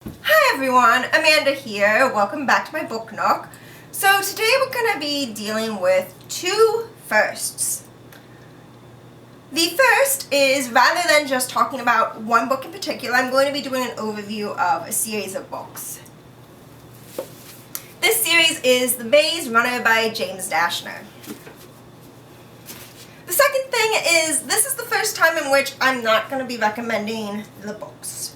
Hi everyone, Amanda here. Welcome back to my book nook. So today we're going to be dealing with two firsts. The first is, rather than just talking about one book in particular, I'm going to be doing an overview of a series of books. This series is The Maze Runner by James Dashner. The second thing is, this is the first time in which I'm not going to be recommending the books.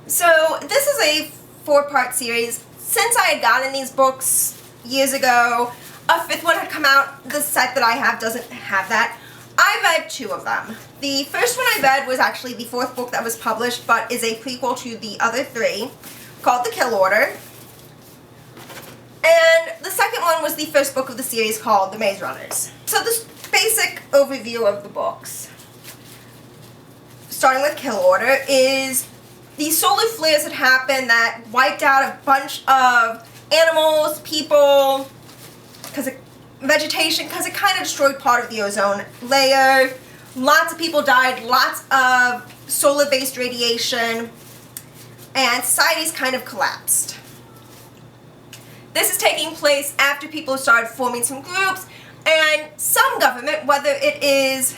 So this is a 4-part series. Since I had gotten these books years ago, a fifth one had come out. The set that I have doesn't have that. I read 2 of them. The first one I read was actually the 4th book that was published, but is a prequel to the other 3, called The Kill Order. And the second one was the first book of the series, called The Maze Runners. So this basic overview of the books, starting with Kill Order, is the solar flares that happened that wiped out a bunch of animals, people, vegetation, because it kind of destroyed part of the ozone layer. Lots of people died, lots of solar-based radiation, and society's kind of collapsed. This is taking place after people started forming some groups, and some government, whether it is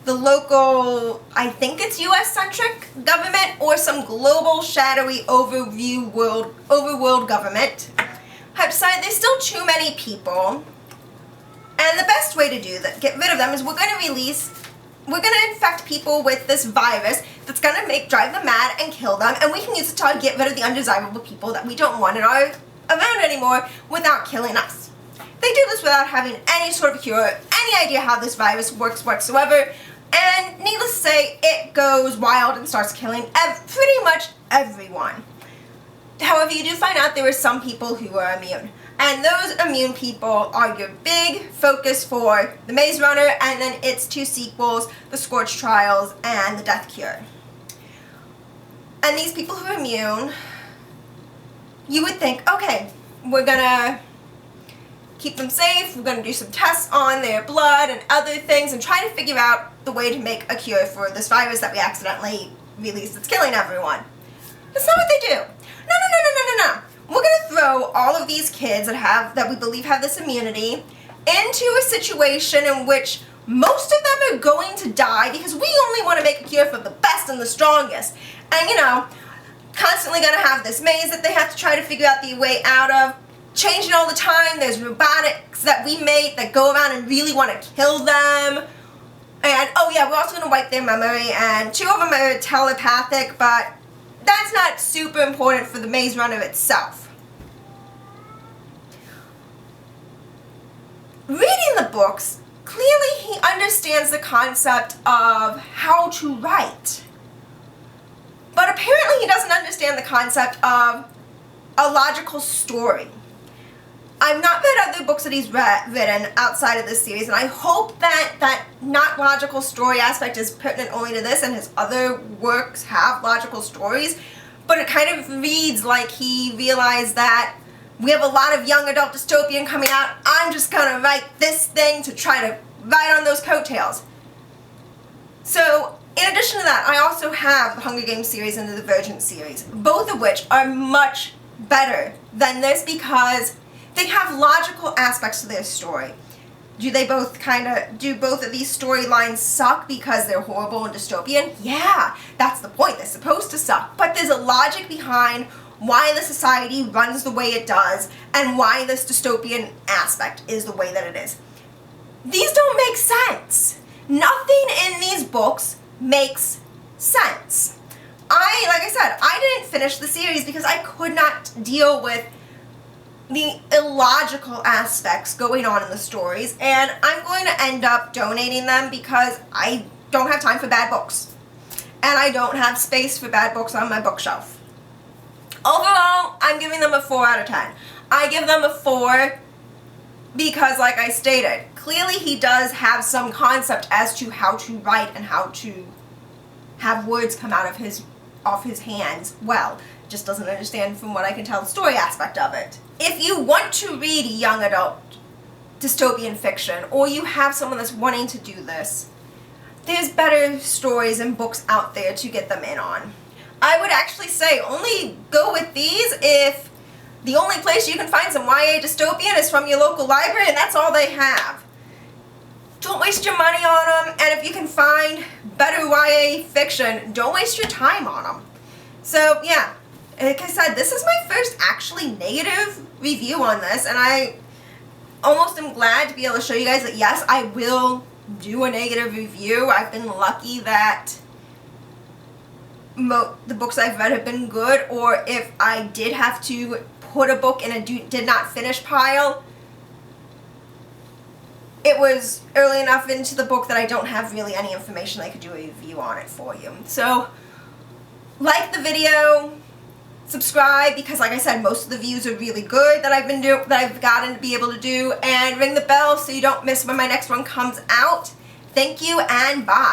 the local, I think it's US-centric government, or some global, shadowy, overworld government, have decided there's still too many people, and the best way to do that, get rid of them, is we're going to infect people with this virus that's going to drive them mad and kill them, and we can use it to get rid of the undesirable people that we don't want in our around anymore without killing us. They do this without having any sort of cure, any idea how this virus works whatsoever, and needless to say, it goes wild and starts killing pretty much everyone. However, you do find out there are some people who are immune. And those immune people are your big focus for The Maze Runner and then its 2 sequels, The Scorched Trials and The Death Cure. And these people who are immune, you would think, okay, we're gonna keep them safe, we're going to do some tests on their blood and other things and try to figure out the way to make a cure for this virus that we accidentally released that's killing everyone. That's not what they do. No. We're going to throw all of these kids that we believe have this immunity into a situation in which most of them are going to die because we only want to make a cure for the best and the strongest. And constantly going to have this maze that they have to try to figure out the way out of. Changing all the time. There's robotics that we make that go around and really want to kill them. And, oh yeah, we're also going to wipe their memory, and 2 of them are telepathic, but that's not super important for the Maze Runner itself. Reading the books, clearly he understands the concept of how to write. But apparently he doesn't understand the concept of a logical story. I've not read other books that he's written outside of this series, and I hope that not logical story aspect is pertinent only to this, and his other works have logical stories, but it kind of reads like he realized that we have a lot of young adult dystopian coming out, I'm just gonna write this thing to try to ride on those coattails. So, in addition to that, I also have the Hunger Games series and the Divergent series, both of which are much better than this because they have logical aspects to their story. Do both of these storylines suck because they're horrible and dystopian? Yeah, that's the point. They're supposed to suck. But there's a logic behind why the society runs the way it does and why this dystopian aspect is the way that it is. These don't make sense. Nothing in these books makes sense. Like I said, I didn't finish the series because I could not deal with the illogical aspects going on in the stories, and I'm going to end up donating them because I don't have time for bad books. And I don't have space for bad books on my bookshelf. Overall, I'm giving them a 4 out of 10. I give them a 4 because, like I stated, clearly he does have some concept as to how to write and how to have words come out of his hands well. Just doesn't understand, from what I can tell, the story aspect of it. If you want to read young adult dystopian fiction, or you have someone that's wanting to do this, there's better stories and books out there to get them in on. I would actually say only go with these if the only place you can find some YA dystopian is from your local library and that's all they have. Don't waste your money on them, and if you can find better YA fiction, don't waste your time on them. So yeah, like I said, this is my first actually negative review on this, and I almost am glad to be able to show you guys that yes, I will do a negative review. I've been lucky that the books I've read have been good, or if I did have to put a book in a did not finish pile, it was early enough into the book that I don't have really any information I could do a review on it for you. So, like the video, subscribe, because like I said, most of the views are really good that I've gotten to be able to do, and ring the bell so you don't miss when my next one comes out. Thank you and bye.